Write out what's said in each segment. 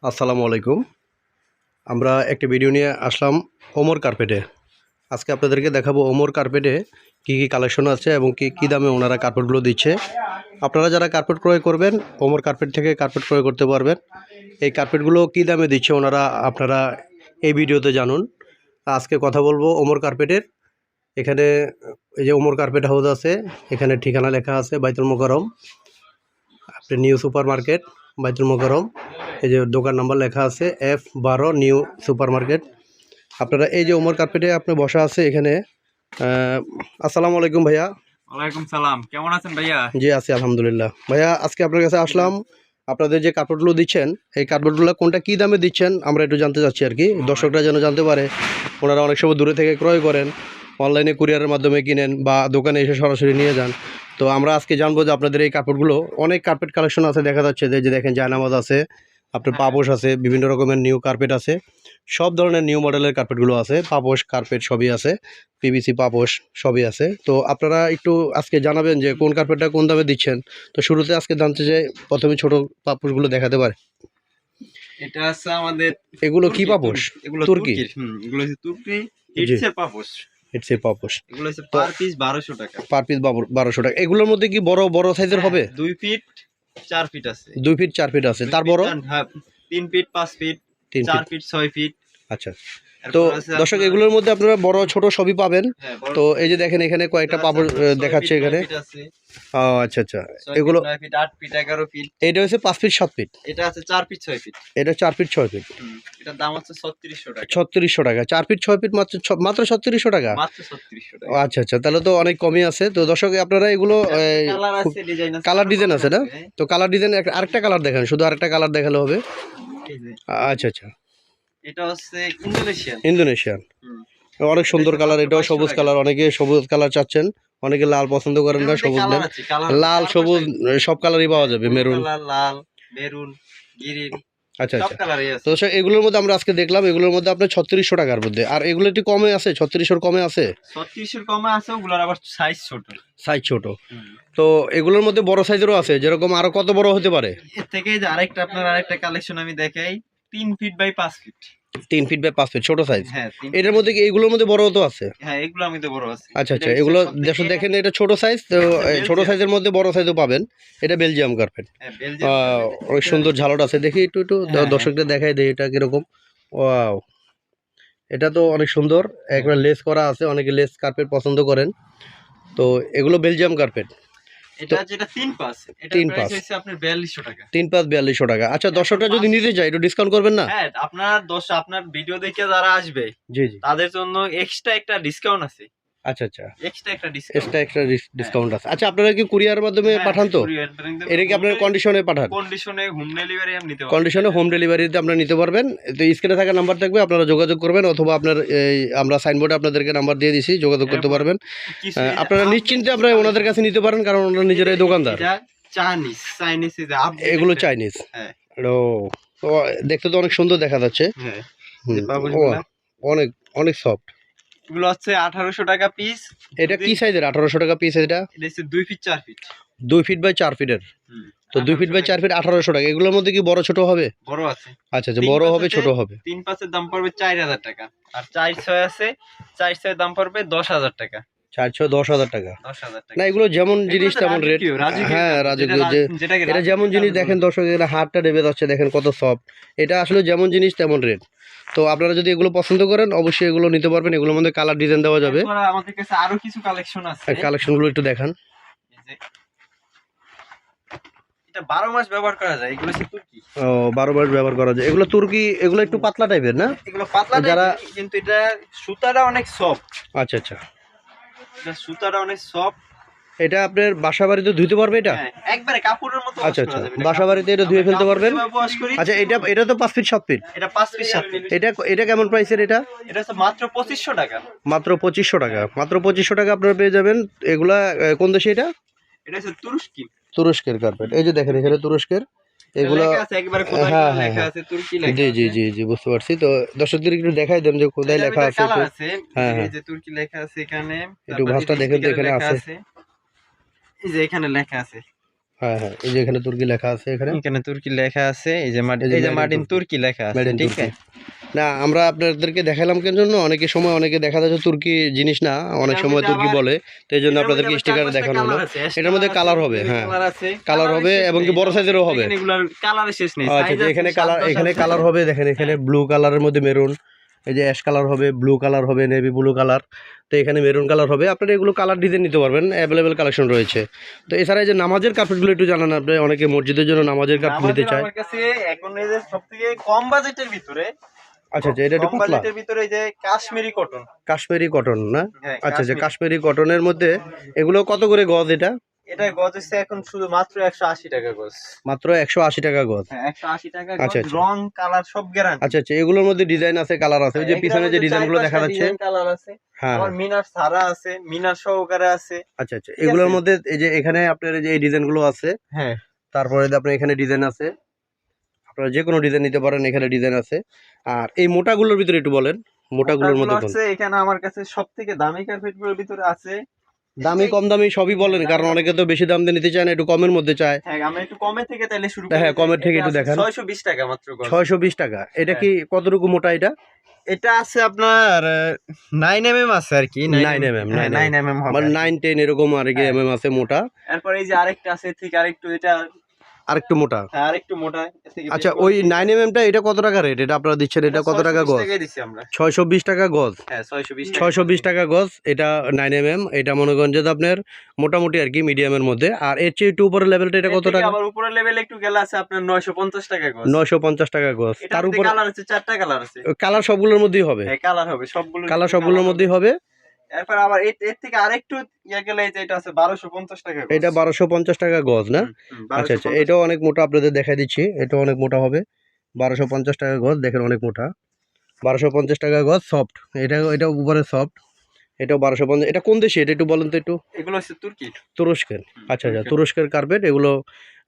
আসসালামু আলাইকুম। আমরা একটা ভিডিও নিয়ে আসলাম ওমর কার্পেটে। আজকে আপনাদেরকে দেখাবো ওমর কার্পেটে কী কী কালেকশন আছে এবং কী দামে ওনারা কার্পেটগুলো দিচ্ছে। আপনারা যারা কার্পেট ক্রয় করবেন ওমর কার্পেট থেকে কার্পেট ক্রয় করতে পারবেন। এই কার্পেটগুলো কী দামে দিচ্ছে ওনারা আপনারা এই ভিডিওতে জানুন। আজকে কথা বলবো ওমর কার্পেটের। এখানে এই যে ওমর কার্পেট হাউস আছে, এখানে ঠিকানা লেখা আছে বাইতুল মোকাররম, আপনি নিউ সুপার মার্কেট বাইতুল মোকাররম। এই যে দোকান নাম্বার লেখা আছে F12 নিউ সুপার মার্কেট। আপনারা এই যে ওমর কার্পেটে আপনি বসা আছে এখানে। আসসালামু আলাইকুম ভাইয়া। ওয়ালাইকুম সালাম, কেমন আছেন ভাইয়া? জি আছি আলহামদুলিল্লাহ। ভাইয়া আজকে আপনার কাছে আসলাম, আপনাদের যে কার্পেটগুলো দিচ্ছেন এই কার্পেটগুলো কোনটা কী দামে দিচ্ছেন আমরা একটু জানতে চাচ্ছি আর কি, দর্শকরা যেন জানতে পারে। ওনারা অনেক সময় দূরে থেকে ক্রয় করেন, অনলাইনে কুরিয়ারের মাধ্যমে কিনেন বা দোকানে এসে সরাসরি নিয়ে যান। তো আমরা আজকে জানবো যে আপনাদের এই কার্পেটগুলো অনেক কার্পেট কালেকশন আছে, দেখা যাচ্ছে যে দেখেন জায়নামাজ আছে, আপনার পাপোশ আছে, বিভিন্ন রকমের নিউ কার্পেট আছে, সব ধরনের নিউ মডেলের কার্পেটগুলো আছে, পাপোশ কার্পেট সবই আছে, পিভিসি পাপোশ সবই আছে। তো আপনারা একটু আজকে জানাবেন যে কোন কার্পেটটা কোন দামে দিচ্ছেন। তো শুরুতে আজকে জানতে চাই, প্রথমে ছোট পাপোশগুলো দেখাতে পারে। এটা আছে আমাদের এগুলো কি পাপোশ? এগুলো তুর্কি? এগুলো হচ্ছে তুর্কি জি, হিটসের পাপোশ। ইটস এ পাপোশ। এগুলো হচ্ছে পার পিস 1200 টাকা। পার পিস 1200 টাকা। এগুলোর মধ্যে কি বড় বড় সাইজের হবে? 2 ফিট 4 ফিট আছে। 2 ফিট 4 ফিট আছে, 2 তার ফিট বড় 3 feet 5 feet 3 4 feet. Feet 6 feet. আচ্ছা। তো দর্শক এগুলোর মধ্যে আপনারা বড় ছোট সবই পাবেন। তো এই যে দেখেন এখানে কয়েকটা পাপড় দেখাচ্ছে এখানে। ও আচ্ছা আচ্ছা, এগুলো 9 ফিট 8 ফিট 11 ফিট। এটা হচ্ছে 5 ফিট 7 ফিট। এটা আছে 4 ফিট 6 ফিট। এটা 4 ফিট 6 ফিট। এটার দাম হচ্ছে 3600 টাকা। 3600 টাকা। 4 ফিট 6 ফিট মাত্র মাত্র 3600 টাকা। মাত্র 3600 টাকা। আচ্ছা আচ্ছা, তাহলে তো অনেক কমই আছে। তো দর্শক আপনারা এগুলো কালার আছে, ডিজাইন আছে, কালার ডিজাইন আছে না? তো কালার ডিজাইন আরেকটা কালার দেখেন, শুধু আরেকটা কালার দেখালে হবে। এই যে আচ্ছা আচ্ছা, এটা হচ্ছে ইন্দোনেশিয়ান। ইন্দোনেশিয়ান। অনেক সুন্দর কালার, এটাও সবুজ কালার। অনেকে সবুজ কালার চাচ্ছেন, অনেকে লাল পছন্দ করেন না, সবুজ নেন। লাল সবুজ সব কালারই পাওয়া যাবে, মেরুন। লাল মেরুন গ্রিন আচ্ছা সব আচ্ছা। কালারই আছে। তো এগুলোর মধ্যে আমরা আজকে দেখলাম, এগুলোর মধ্যে আপনার 3600 টাকার মধ্যে, আর এগুলো একটু কমে আছে, 3600 কমে আছে। 3600 কমে আছে, ওগুলোর আবার সাইজ ছোট। সাইজ ছোট। তো এগুলোর মধ্যে বড় সাইজেরও আছে, যেরকম আরো কত বড় হতে পারে? এর থেকে যে আরেকটা আপনার আরেকটা কালেকশন আমি দেখাই, 3 feet by 5 feet. 3 feet by 5 feet ছোট সাইজ। হ্যাঁ, এটার মধ্যে কি এগুলোর মধ্যে বড় তো আছে? হ্যাঁ, এগুলো আমি তো বড় আছে। আচ্ছা আচ্ছা, এগুলো দেখেন এটা ছোট সাইজ। তো ছোট সাইজের মধ্যে বড় সাইজও পাবেন। এটা বেলজিয়াম কার্পেট। হ্যাঁ, বেলজিয়াম। অনেক সুন্দর ঝালট আছে, দেখি একটু একটু দর্শকদের দেখাই দেয় এটা কিরকম। ওয়াও, এটা তো অনেক সুন্দর, একবার লেস করা আছে, অনেকে লেস কার্পেট পছন্দ করেন। তো এগুলো বেলজিয়াম কার্পেট। এটা যেটা 3 পাস, এটা প্রাইস হচ্ছে আপনার 4200 টাকা। 3 পাস 4200 টাকা। আচ্ছা, দর্শকরা যদি নিতে চায় একটু ডিসকাউন্ট করবেন না? হ্যাঁ, আপনার ভিডিও দেখে যারা আসবে জি জি, তাদের জন্য এক্সট্রা একটা ডিসকাউন্ট আছে। আচ্ছা আচ্ছা, এক্সট্রা একটা ডিসকাউন্ট। এক্সট্রা ডিসকাউন্ট আছে। আচ্ছা, আপনারা কি কুরিয়ার মাধ্যমে পাঠান? তো এটা কি আপনার কন্ডিশনে পাঠান? কন্ডিশনে হোম ডেলিভারি আমি নিতে পারবো। কন্ডিশনে হোম ডেলিভারিতে আপনারা নিতে পারবেন। তো স্ক্রিনে থাকা নাম্বার থাকবে, আপনারা যোগাযোগ করবেন, অথবা আপনার আমরা সাইনবোর্ডে আপনাদেরকে নাম্বার দিয়ে দিছি, যোগাযোগ করতে পারবেন। আপনারা নিশ্চিন্তে আপনারা ওনাদের কাছে নিতে পারেন, কারণ ওনারা নিজেরাই দোকানদার। চাইনিজ এগুলো চাইনিজ। হ্যাঁ, ও দেখতে তো অনেক সুন্দর দেখা যাচ্ছে। হ্যাঁ, অনেক অনেক সফট। এগুলো হচ্ছে 1800 টাকা পিস। এটা কি সাইজের? 1800 টাকা পিস। এটা হচ্ছে 2 ফিট 4 ফিট। 2 ফিট বাই 4 ফিটের। তো 2 ফিট বাই 4 ফিট 1800 টাকা। এগুলোর মধ্যে কি বড় ছোট হবে? বড় আছে। আচ্ছা আচ্ছা, বড় হবে ছোট হবে। 3 পাঁচের দাম পড়বে 4000 টাকা, আর 4 6 আছে, 4 6 দাম পড়বে 10000 টাকা। 4 6 10,000 টাকা। 10000 টাকা। না, এগুলো যেমন জিনিস তেমন রেট। হ্যাঁ, রাজকীয় যে এটা যেমন জিনিস দেখেন দর্শক, এখানে হাতটা ডেবে যাচ্ছে, দেখেন কত সফট। এটা আসলে যেমন জিনিস তেমন রেট। তো আপনারা যদি এগুলো পছন্দ করেন অবশ্যই এগুলো নিতে পারবেন। এগুলোর মধ্যে কালার ডিজাইন দেওয়া যাবে। আমাদের কাছে আরো কিছু কালেকশন আছে। কালেকশনগুলো একটু দেখান। এটা 12 মাস ব্যবহার করা যায়। এগুলো হচ্ছে তুর্কি। ও, 12 মাস ব্যবহার করা যায়। এগুলো তুর্কি, এগুলো একটু পাতলা টাইপের না? এগুলো পাতলা যারা কিন্তু এটা সুতাটা অনেক সফট। আচ্ছা আচ্ছা, এটা সুতাটা অনেক সফট। এটা আপনার বাসা বাড়িতে ধুইতে পারবে এটা? হ্যাঁ, একবারে কাপড়ের মতো আচ্ছা আচ্ছা, বাসা বাড়িতে এটা ধুয়ে ফেলতে পারবেন। আচ্ছা, এটা তো 5 ফিট 7 ফিট। এটা 5 ফিট 7 ফিট। এটা কেমন প্রাইসের? এটা হচ্ছে মাত্র 2500 টাকা। মাত্র 2500 টাকা। মাত্র 2500 টাকা আপনারা পেয়ে যাবেন। এগুলা কোন দেশে? এটা এটা হচ্ছে তুরস্কি। তুরস্কের কার্পেট। এই যে দেখেন এখানে তুরস্কের এগুলো। হ্যাঁ হ্যাঁ হ্যাঁ, জি জি জি জি, বুঝতে পারছি। তো দর্শকদের একটু দেখাই দেন যে কোথায় লেখা আছে। হ্যাঁ হ্যাঁ, এই যে তুর্কি লেখা আছে এখানে। একটু ভাঁজটা দেখেন তো, এখানে আছে। এই যে এখানে লেখা আছে। হ্যাঁ হ্যাঁ, এই যে এখানে তুর্কি লেখা আছে, এখানে এখানে তুর্কি লেখা আছে, এই যে এই যে এই যে made in মার্টিন তুর্কি। তুর্কি লেখা আছে, মেড ইন ঠিক তুর্কি। আছে। না আমরা আপনাদেরকে দেখালাম কেন জন্য, অনেকে সময় অনেকে দেখা যাচ্ছে তুর্কি জিনিস না, অনেক এটার সময় মধ্যে তুর্কি আবার বলে, তো এই জন্য এটার মধ্যে আপনাদেরকে আবার স্টিকার 4-5টা দেখানো হলো। কালার আছে, অ্যাশ এটার মধ্যে কালার হবে, ব্লু হ্যাঁ কালার আছে, কালার হবে শেষ এবং নেই। কি বড় সাইজেরও হবে। দেখেন এগুলার কালারের শেষ নেই, আচ্ছা, সাইজ যে আছে এখানে 7-10 কালার, এখানে আছে। কালার হবে, দেখেন এখানে ব্লু কালারের মধ্যে মেরুন, এই যে অ্যাশ কালার হবে, ব্লু কালার হবে, নেভি ব্লু কালার, তো এখানে মেরুন কালার হবে। আপনারা এগুলো কালার ডিজাইন নিতে পারবেন, অ্যাভেলেবেল কালেকশন রয়েছে। তো এছাড়া এই যে নামাজের কার্পেটগুলো একটু জানান আপনি, অনেকে মসজিদের জন্য নামাজের কার্পেট নিতে আমাদের চায়। আমার কাছে এখন এই যে সবথেকে কম বাজেটের ভিতরে, আচ্ছা আচ্ছা, এটা একটু কম পাতলা বাজেটের ভিতরে এই যে কাশ্মীরি কটন। কাশ্মীরি কটন না? হ্যাঁ, আচ্ছা আচ্ছা, কাশ্মীরি। কাশ্মীরি কটনের মধ্যে এগুলো কত করে গজ এটা? এটা গজ হচ্ছে এখন শুধু মাত্র 180 টাকা গজ। মাত্র 180 টাকা গজ। হ্যাঁ, 180 টাকা গজ, আচ্ছা, আচ্ছা। রং কালার সব গ্যারান্টি। আচ্ছা আচ্ছা, এগুলোর মধ্যে ডিজাইন আছে, কালার আছে, ওই যে পিছনে যে ডিজাইনগুলো দেখা যাচ্ছে। কালার আছে, হ্যাঁ আবার মিনার সারা আছে, মিনার সহকারে আছে। আচ্ছা আচ্ছা, ঠিক এগুলোর আছে? মধ্যে এই যে এখানে আপনার এই যে এই ডিজাইনগুলো আছে, হ্যাঁ, তারপরে আপনার এখানে ডিজাইন আছে, আপনারা যে কোনো ডিজাইন নিতে পারেন, এখানে ডিজাইন আছে। আর এই মোটাগুলোর ভিতরে একটু বলেন, মোটাগুলোর মধ্যে কোন আছে এখানে আমার কাছে সবথেকে দামি কার্পেটগুলোর ভিতরে আছে। দামি কম দামি সবই বলেন, কারণ অনেকে তো বেশি দাম দিয়ে নিতে চায় না, একটু কমের মধ্যে চায়। হ্যাঁ, আমরা একটু কমে থেকে তাহলে শুরু হ্যাঁ, করি। কমের থেকে এটা একটু আছে দেখান। 620 টাকা মাত্র গজ। 620 টাকা। এটা কি কতটুকু মোটা এটা? এটা আছে আপনার 9 mm আছে আর কি, 9 mm, 9 mm হবে মানে আর কি। 9-10 এরকম আর কি হ্যাঁ। এমএম আছে মোটা, এরপর এই যে আরেকটা আছে ঠিক আরেকটু, এটা আরেকটু মোটা। হ্যাঁ আরেকটু মোটা, এর থেকে আচ্ছা, বেশি ওই বড়। 9 mm টা এটা কত টাকা রেট? এটা আপনারা দিচ্ছেন, এটা কত টাকা 620 গজ? টাকায় দিছি আমরা। 620 টাকা গজ। হ্যাঁ, 620 টাকা। 620 টাকা গজ, এটা 9 mm। এটা মনে করেন যে আপনার মোটামুটি আর কি মিডিয়ামের মধ্যে। আর এর চেয়ে একটু উপরের লেভেলটা এটা এর কত থেকে টাকা? আবার উপরের লেভেলে একটু গেলে আছে আপনার 950 টাকা গজ। 950 টাকা গজ। এটার তার মধ্যে উপরে কালার আছে, 4টা কালার আছে। কালার সবগুলোর মধ্যেই হবে? হ্যাঁ, কালার হবে সবগুলো, কালার সবগুলোর মধ্যেই হবে। এরপর আবার এর থেকে আরেকটু ইয়া গেলে এই যে এটা আছে 1250 টাকা গজ। এটা 1250 টাকা গজ না? আচ্ছা আচ্ছা, 1250 এটাও অনেক মোটা, আপনাদের দেখাই দিচ্ছি, এটাও অনেক মোটা হবে। 1250 টাকা গজ, দেখেন অনেক মোটা। 1250 টাকা গজ, সফট। এটা উপরে সফট। এটাও 1250। এটা কোন দেশে? এটা একটু বলেন তো একটু। এগুলো হচ্ছে তুর্কি। তুরস্কের? আচ্ছা আচ্ছা, তুর্কি। তুরস্কের কার্পেট এগুলো।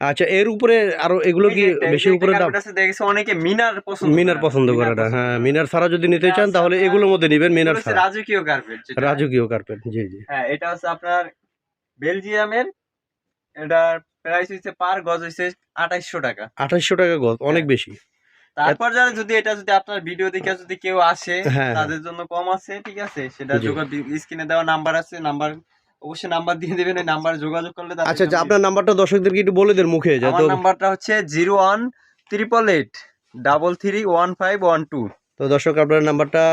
আচ্ছা, এর উপরে আরো এগুলো কি বেশি উপরে দাম? দেখেছি অনেকে মিনার পছন্দ মিনার পছন্দ করে না, হ্যাঁ মিনার ছাড়া যদি নিতে চান তাহলে এগুলোর মধ্যে নেবেন, মিনার ছাড়া। রাজকীয় কার্পেট, রাজকীয় কার্পেট, জি জি। হ্যাঁ, এটা হচ্ছে আপনার বেলজিয়ামের। এটার প্রাইস হচ্ছে পার গজ হচ্ছে 2800 টাকা। 2800 টাকা গজ, অনেক বেশি। তারপর যারা যদি এটা যদি আপনার ভিডিও দেখে যদি কেউ আসে, হ্যাঁ, তাদের জন্য কম আছে, ঠিক আছে, সেটা জি। স্ক্রিনে দেওয়া নাম্বার আছে, অবশ্যই নাম্বার দিয়ে দিবেন, ওই নাম্বারে যোগাযোগ করলে তাদের আচ্ছা আচ্ছা, জন্য আপনার নাম্বারটা দর্শকদেরকে একটু বলে দেন মুখে, আমার যাতে। নাম্বারটা হচ্ছে 01888331512। তো দর্শক, আপনার নাম্বারটা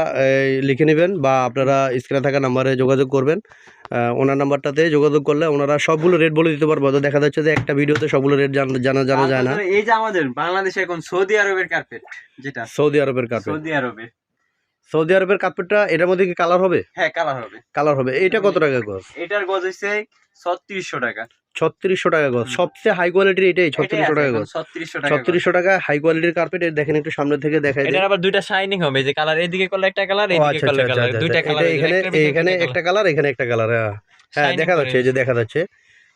লিখে নেবেন, বা আপনারা স্ক্রিনে থাকা নাম্বারে যোগাযোগ করবেন। ওনার নাম্বারটাতে যোগাযোগ করলে ওনারা সবগুলো রেট বলে দিতে পারবো। তো দেখা যাচ্ছে যে একটা ভিডিওতে সবগুলো রেট জানা যায় না। তারপরে এই যে আমাদের বাংলাদেশে এখন সৌদি আরবের কার্পেট, যেটা সৌদি আরবের কার্পেট। সৌদি আরবের কার্পেটটা, এটার মধ্যে কি কালার হবে? হ্যাঁ, কালার হবে। কালার হবে। এটা কত টাকা গজ? এটার গজ হচ্ছে 3600 টাকা। 3600 টাকা গজ। সবচেয়ে হাই কোয়ালিটির এটাই 3600 টাকা গজ। 3600 টাকা। 3600 টাকা হাই কোয়ালিটির কার্পেট। দেখেন একটু সামনে থেকে দেখাই দিই। এটার আবার দুইটা শাইনিং হবে, যে কালার এদিকে করলে একটা কালার, ও এদিকে আচ্ছা করলে আচ্ছা কালার, আচ্ছা, দুইটা এটা কালার। এখানে একটা কালার, এখানে একটা কালার। হ্যাঁ হ্যাঁ, Shining দেখা করে যাচ্ছে, এই যে দেখা যাচ্ছে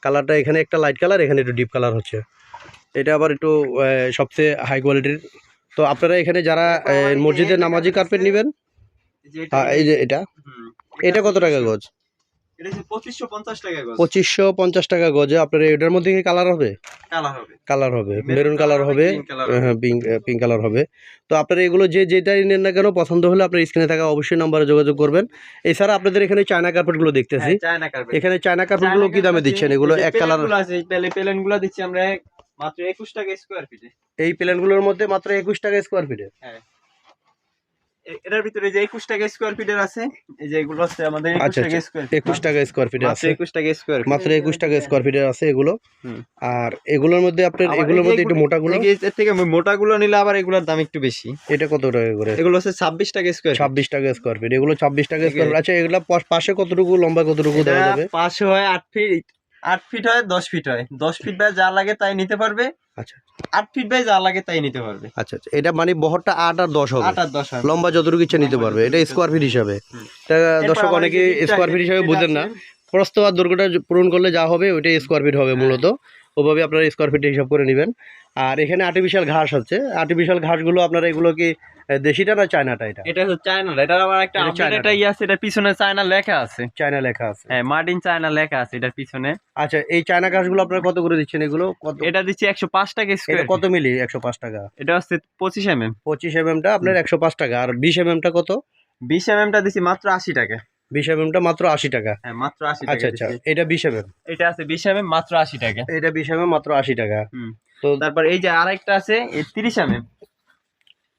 কালারটা, এখানে একটা লাইট কালার, এখানে একটু ডিপ কালার হচ্ছে। এটা আবার একটু সবচেয়ে হাই কোয়ালিটির। তো আপনারা এখানে যারা মসজিদের নামাজি কার্পেট নেবেন, এই যে এটা কত টাকা গজ? এটা হচ্ছে 2550 টাকা গজ। 2550 টাকা গজে। আপনার এটার মধ্যে কি কালার হবে? কালার হবে। কালার হবে, মেরুন কালার হবে, হ্যাঁ পিঙ্ক কালার হবে। তো আপনারা এগুলো যেটাই নেন না কেন, পছন্দ হলে আপনার স্ক্রিনে থাকা অবশ্যই নাম্বারে যোগাযোগ করবেন। এছাড়া আপনাদের এখানে চায়না কার্পেটগুলো দেখতেছি, চায়না কার্পেট। এখানে চায়না কার্পেটগুলো কি দামে দিচ্ছেন? এগুলো এক কালার, প্লেনগুলো দিচ্ছি আমরা মাত্র 21 টাকা স্কয়ার ফিটে। এই প্লেনগুলোর মধ্যে মাত্র 21 টাকা স্কয়ার ফিটে। হ্যাঁ, এটার ভিতরে যে 21 টাকা স্কয়ার ফিটের আছে, এই যে এগুলো হচ্ছে আমাদের 21 আচ্ছা টাকা আচ্ছা, স্কয়ার 21 টাকা স্কয়ার ফিটে আছে, 21 টাকা স্কয়ার, মাত্র 21 টাকা স্কয়ার ফিটে আছে এগুলো। আর এগুলোর মধ্যে আপনার এগুলোর মধ্যে একটু মোটাগুলো, এর থেকে মোটাগুলো নিলে আবার এগুলোর দাম একটু বেশি। এটা কত টাকা করে? এগুলো হচ্ছে 26 টাকা স্কয়ার, 26 টাকা স্কয়ার ফিট। এগুলো 26 টাকা স্কয়ার ফিট। আচ্ছা, এগুলো পাশে কতটুকু লম্বা, কতটুকু দেওয়া যাবে? পাশে হয় 8 ফিট, 8 ফিট হয়, 10 ফিট হয়। 10 ফিট বাই যা লাগে তাই নিতে পারবে। আচ্ছা, 8 ফিট বাই যা লাগে তাই নিতে পারবে। আচ্ছা আচ্ছা, এটা মানে বহরটা 8 আর 10 হবে, 8 আর 10 হয়। লম্বা যতটুকু ইচ্ছা নিতে পারবে। এটা স্কয়ার ফিট হিসাবে। তা দর্শক এরপর অনেকে আমাদের যে স্কয়ার ফিট হিসাবে বুঝেন না। প্রস্থ আর দৈর্ঘ্যটা পূরণ করলে যা হবে ওইটাই স্কয়ার ফিট হবে মূলত। ওভাবে আপনারা স্কোয়ার ফিটে হিসাব করে নেবেন। আর এখানে আর্টিফিশিয়াল ঘাস আছে, আর্টিফিশিয়াল ঘাসগুলো আপনারা এগুলো কি দেশিটা না চায়নাটা? এটা এটা হচ্ছে চায়না, এটা আবার একটা এটা আপডেট চায়নাটা। এটা আছে, এটা পিছনে চায়না লেখা আছে। চায়না লেখা আছে। হ্যাঁ, মার্টিন চায়না লেখা আছে এটার পিছনে। আচ্ছা, এই চায়না ঘাসগুলো আপনারা কত করে দিচ্ছেন? এগুলো কত? এটা দিচ্ছি 105 টাকা এটা স্কয়ার। কত মিলি? 105 টাকা। এটা হচ্ছে 25 mm। 25 টা আপনার 105 টাকা। আর 20 টা কত? 20 mm টা দিছি মাত্র 80 টাকা। 20 টা মাত্র 80 টাকা। হ্যাঁ, মাত্র 80 আচ্ছা টাকা আচ্ছা, দিছি। এটা 20 এটা আছে 20 mm মাত্র 80 টাকা। এটা 20 মাত্র 80 টাকা। তো তারপর এই যে আরেকটা আছে এই 30 mm।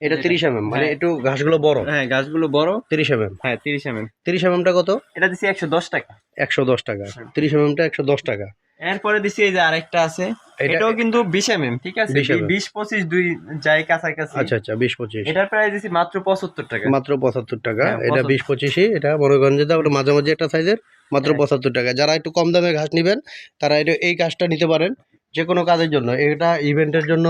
এটা 30 মানে হ্যাঁ। একটু ঘাসগুলো বড়। হ্যাঁ, গাছগুলো বড়। 30 হ্যাঁ, 30 mm। 30 টা কত? এটা দিছি 110 টাকা। 110 টাকা। 30 টা 110 টাকা। এরপরে দিছি এই যে আরেকটা আছে, এটা- এটাও কিন্তু 20 mm, ঠিক আছে? 20 mm 20-25 দুই যাই কাছাকাছি। আচ্ছা আচ্ছা, 20-25 এটার প্রাইস দিছি মাত্র 75 টাকা। মাত্র 75 টাকা। হ্যাঁ, এটা 75 20-25, এটা মনে করেন যে আমরা মাঝামাঝি একটা সাইজের, মাত্র হ্যাঁ। 75 টাকা। যারা একটু কম দামে ঘাস নেবেন তারা এটা এই ঘাসটা নিতে পারেন যে কোনো কাজের জন্য। এটা ইভেন্টের জন্য,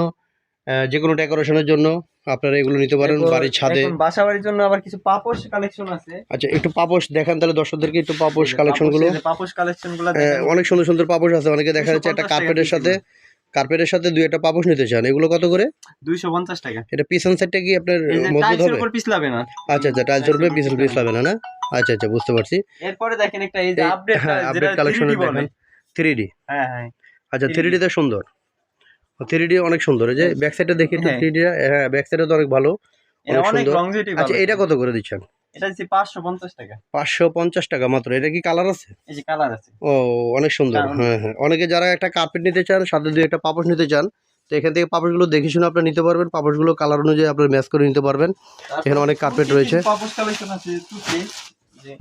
যে কোনো ডেকোরেশনের জন্য আপনারা এগুলো নিতে পারেন, এরপর বাড়ির ছাদে। এখন বাসা বাড়ির জন্য আবার কিছু পাপোশ কালেকশন আছে। আচ্ছা, একটু পাপোশ দেখান তাহলে দর্শকদেরকে, একটু পাপোশ কালেকশনগুলো। পাপোশ কালেকশন গুলো দেখেন। অনেক সুন্দর সুন্দর পাপোশ আছে। অনেকে দেখা যাচ্ছে একটা 250 কার্পেটের সাথে দুই একটা পাপোশ নিতে চান, এগুলো কত করে? 250 টাকা। এটা পিছন সাইডটা কি আপনার এই যে মজবুত টাইলসের হবে? উপর পিছলাবে না। আচ্ছা আচ্ছা, টাইলসের উপরে পিছ লাবে না, না? আচ্ছা আচ্ছা, বুঝতে পারছি। এরপরে দেখেন একটা এই যে আপডেট, হ্যাঁ, আপডেট কালেকশনের দেখেন 3D। হ্যাঁ হ্যাঁ, আচ্ছা, 3D 3D তে সুন্দর, 3D অনেক সুন্দর। এই যে ব্যাক সাইডে দেখি একটু হ্যাঁ। 3D, হ্যাঁ ব্যাক সাইডে তো অনেক ভালো, এটা অনেক অনেক সুন্দর। লংজিভিটি ভালো। আচ্ছা, এটা কত করে দিচ্ছেন? এটা দিছি 550 টাকা। 550 টাকা মাত্র। এটা কি কালার আছে? এই যে কালার আছে। ও, অনেক সুন্দর। কারণ- হ্যাঁ হ্যাঁ, অনেকে যারা একটা কার্পেট নিতে চান, সাথে দুই একটা পাপোশ নিতে চান, তো এখান থেকে পাপোশগুলো দেখে শুনে আপনারা নিতে পারবেন। পাপোশগুলো কালার অনুযায়ী আপনারা ম্যাচ করে নিতে পারবেন। এখানে অনেক কার্পেট রয়েছে। পাপোশ কালেকশন আছে তুর্কি, যে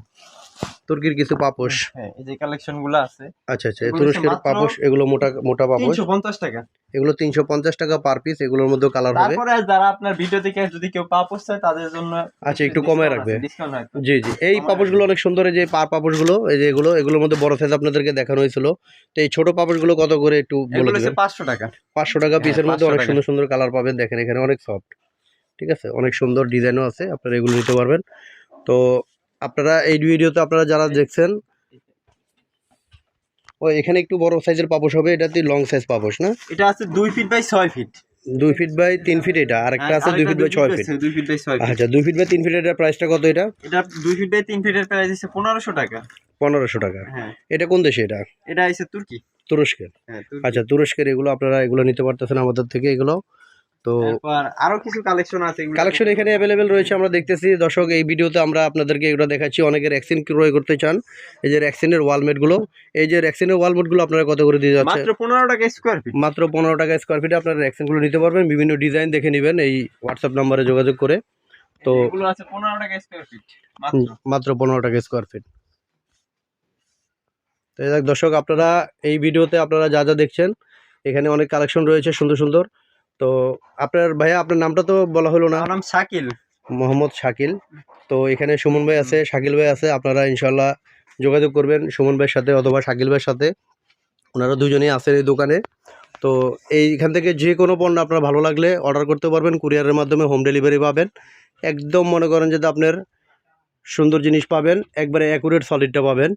তুর্কির কিছু পাপোশ। হ্যাঁ এই যে কালেকশন গুলো আছে। আচ্ছা আচ্ছা, এগুলো তুরস্কের মাত্র পাপোশ, এগুলো মোটা মোটা পাপোশ। 350 টাকা। এগুলো 350 টাকা পার পিস। এগুলোর মধ্যে কালার হবে। তারপরে যারা আপনার ভিডিও দেখে যদি কেউ পাপোশ চায় তাদের জন্য আচ্ছা, একটু কমে রাখবে। ডিসকাউন্ট হয়। জি জি, এই পাপোশগুলো অনেক সুন্দর। এই যে পাপোশগুলো, এই যে এগুলোর মধ্যে বড় সাইজ আপনাদেরকে দেখানো হয়েছিল। তো এই ছোট পাপোশগুলো কত করে একটু বলে এগুলো হচ্ছে দিবেন? 500 টাকা। 500 টাকা পিসের মধ্যে 500 অনেক টাকা। সুন্দর সুন্দর কালার পাবেন। দেখেন এখানে অনেক সফট, ঠিক আছে, অনেক সুন্দর ডিজাইনও আছে, আপনারা এগুলো নিতে পারবেন। তো আপনারা এই ভিডিওতে আপনারা যারা দেখছেন, ও এখানে একটু বড় সাইজের পাপোশ হবে। এটাতে লং সাইজ পাপোশ না? এটা আছে 2 feet by 6 feet. 2 feet by 3 feet. এটা আরেকটা আছে 2 feet by 6 feet. 2 feet by 6 feet. আচ্ছা, 2 ফিট বাই 3 ফিট, এটার প্রাইসটা কত? এটা এটা 2 ফিট বাই 3 ফিটের প্রাইস হচ্ছে 1500 টাকা। 1500 টাকা। হ্যাঁ, এটা কোন দেশে? এটা এটা আছে তুর্কি। তুরস্কের। হ্যাঁ, তুর্কি। আচ্ছা, তুরস্কের। এগুলো আপনারা এগুলো নিতে পারতেছেন আমাদের থেকে এগুলো। তো তারপর আরো কিছু কালেকশন আছে। এগুলো কালেকশন এখানে অ্যাভেলেবেল রয়েছে, আমরা দেখতেছি। দর্শক, এই ভিডিওতে আমরা আপনাদেরকে এগুলো দেখাচ্ছি। অনেকে রেক্সিন ক্রয় করতে চান, এই যে রেক্সিনের ওয়ালমেটগুলো, এই যে রেক্সিনের ওয়ালমেটগুলো আপনারা কত করে দিয়ে যাচ্ছে? মাত্র 15 টাকা স্কয়ার ফিট। মাত্র 15 টাকা স্কোয়ার ফিটে আপনারা রেক্সিনগুলো নিতে পারবেন। বিভিন্ন ডিজাইন দেখে নেবেন এই হোয়াটসঅ্যাপ নাম্বারে যোগাযোগ করে। তো এগুলো আছে 15 টাকা স্কয়ার ফিট মাত্র। মাত্র 15 টাকা স্কোয়ার ফিট। তো এই দেখ দর্শক, আপনারা এই ভিডিওতে আপনারা যা যা দেখছেন, এখানে অনেক কালেকশন রয়েছে সুন্দর সুন্দর। তো আপনার ভাইয়া, আপনার নামটা তো বলা হলো না। আমার নাম শাকিল। মোহাম্মদ শাকিল। তো এখানে সুমন ভাই আছে, শাকিল ভাই আছে। আপনারা ইনশাল্লাহ যোগাযোগ করবেন সুমন ভাইয়ের সাথে অথবা শাকিল ভাইয়ের সাথে। ওনারা দুজনেই আছেন এই দোকানে। তো এইখান থেকে যে কোনো পণ্য আপনার ভালো লাগলে অর্ডার করতে পারবেন। কুরিয়ারের মাধ্যমে হোম ডেলিভারি পাবেন। একদম মনে করেন যে আপনার সুন্দর জিনিস পাবেন, একবারে অ্যাকুরেট সলিডটা পাবেন।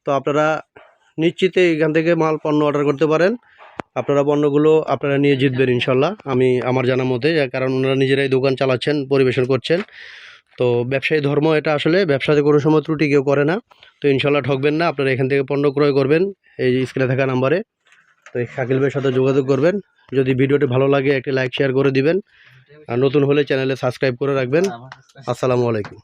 তো আপনারা নিশ্চিতে এখান থেকে পণ্য অর্ডার করতে পারেন। আপনারা পণ্যগুলো আপনারা নিয়ে জিতবেন ইনশাল্লাহ, আমি আমার জানা মতে। কারণ ওনারা নিজেরাই দোকান চালাচ্ছেন, পরিবেশন করছেন। তো ব্যবসায়ী ধর্ম এটা, আসলে ব্যবসাতে কোনো সময় ত্রুটি কেউ করে না। তো ইনশাল্লাহ ঠকবেন না। আপনারা এখান থেকে পণ্য ক্রয় করবেন এই স্ক্রিনে থাকা নাম্বারে। তো এই শাকিল ভাইয়ের সাথে যোগাযোগ করবেন। যদি ভিডিওটি ভালো লাগে একটি লাইক শেয়ার করে দিবেন। আর নতুন হলে চ্যানেলে সাবস্ক্রাইব করে রাখবেন। আসসালামু আলাইকুম।